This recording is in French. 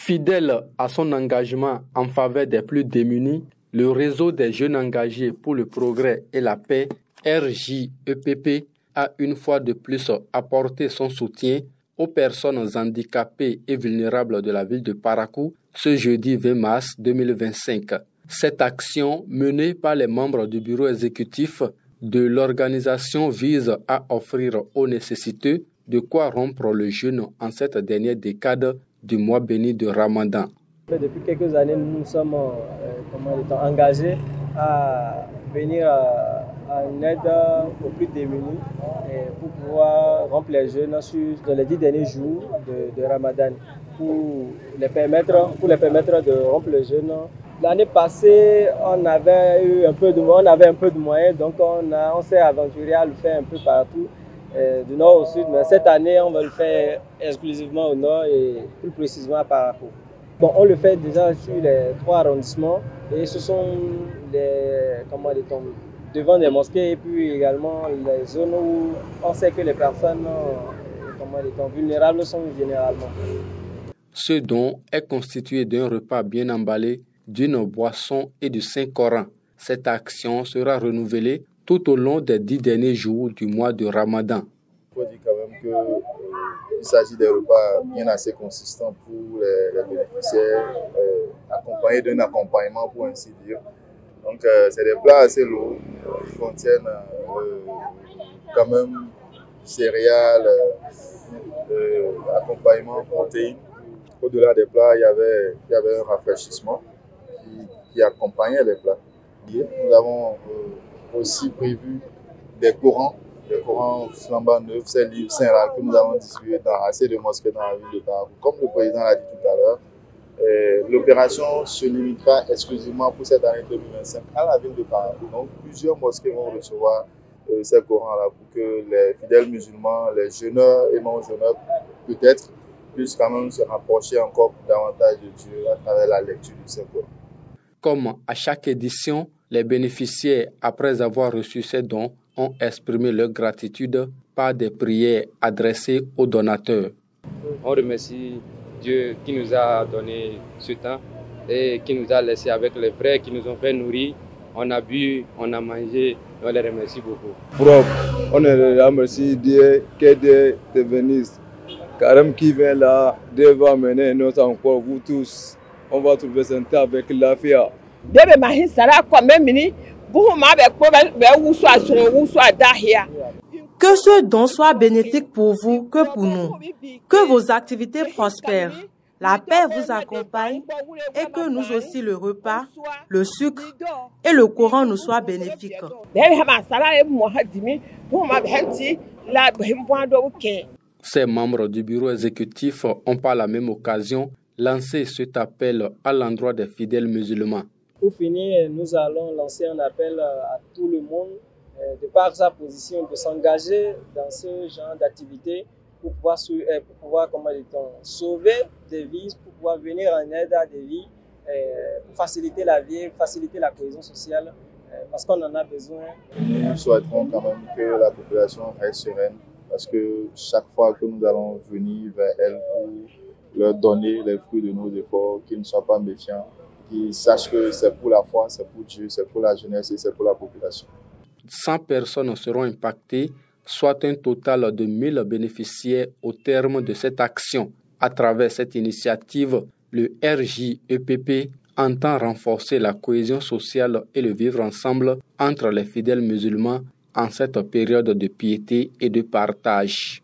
Fidèle à son engagement en faveur des plus démunis, le réseau des jeunes engagés pour le progrès et la paix, RJEPP, a une fois de plus apporté son soutien aux personnes handicapées et vulnérables de la ville de Parakou ce jeudi 20 mars 2025. Cette action, menée par les membres du bureau exécutif de l'organisation, vise à offrir aux nécessiteux de quoi rompre le jeûne en cette dernière décade du mois béni de Ramadan. Depuis quelques années, nous nous sommes engagés à venir en aide aux plus démunis pour pouvoir rompre les jeûnes dans les 10 derniers jours de Ramadan, pour les permettre de rompre le jeûne. L'année passée, on avait un peu de moyens, donc on s'est aventuré à le faire un peu partout, du nord au sud. Mais cette année, on va le faire exclusivement au nord et plus précisément à Parakou. Bon, on le fait déjà sur les 3 arrondissements et ce sont devant des mosquées et puis également les zones où on sait que les personnes vulnérables sont généralement. Ce don est constitué d'un repas bien emballé, d'une boisson et du Saint-Coran. Cette action sera renouvelée tout au long des 10 derniers jours du mois de Ramadan. Il faut dire quand même qu'il s'agit des repas bien assez consistants pour les bénéficiaires, accompagnés d'un accompagnement pour ainsi dire. Donc c'est des plats assez lourds qui contiennent quand même céréales, accompagnement, protéines. Au-delà des plats, il y avait un rafraîchissement qui accompagnait les plats. Nous avons aussi prévu des Corans flambant neufs, ces livres saints-là que nous avons distribués dans assez de mosquées dans la ville de Parakou. Comme le président l'a dit tout à l'heure, l'opération se limitera exclusivement pour cette année 2025 à la ville de Parakou. Donc plusieurs mosquées vont recevoir ces Corans-là pour que les fidèles musulmans, les jeûneurs et non-jeûneurs peut-être puissent quand même se rapprocher encore davantage de Dieu à travers la lecture du Saint-Coran. Comme à chaque édition, les bénéficiaires, après avoir reçu ces dons, ont exprimé leur gratitude par des prières adressées aux donateurs. On remercie Dieu qui nous a donné ce temps et qui nous a laissé avec les frères qui nous ont fait nourrir. On a bu, on a mangé, on les remercie beaucoup. On les remercie Dieu, que Dieu te bénisse. Carême qui vient là, Dieu va mener notre encore, vous tous. On va trouver ce temps avec la fille. Que ce don soit bénéfique pour vous que pour nous. Que vos activités prospèrent. La paix vous accompagne et que nous aussi le repas, le sucre et le Coran nous soient bénéfiques. Ces membres du bureau exécutif ont par la même occasion lancé cet appel à l'endroit des fidèles musulmans. Pour finir, nous allons lancer un appel à tout le monde, de par sa position, de s'engager dans ce genre d'activité pour pouvoir sauver des vies, pour pouvoir venir en aide à des vies, pour faciliter la vie, faciliter la cohésion sociale, parce qu'on en a besoin. Nous souhaiterons quand même que la population reste sereine, parce que chaque fois que nous allons venir vers elle pour leur donner les fruits de nos efforts, qu'ils ne soient pas méfiants, qu'ils sachent que c'est pour la foi, c'est pour Dieu, c'est pour la jeunesse et c'est pour la population. 100 personnes seront impactées, soit un total de 1000 bénéficiaires au terme de cette action. À travers cette initiative, le RJEPP entend renforcer la cohésion sociale et le vivre ensemble entre les fidèles musulmans en cette période de piété et de partage.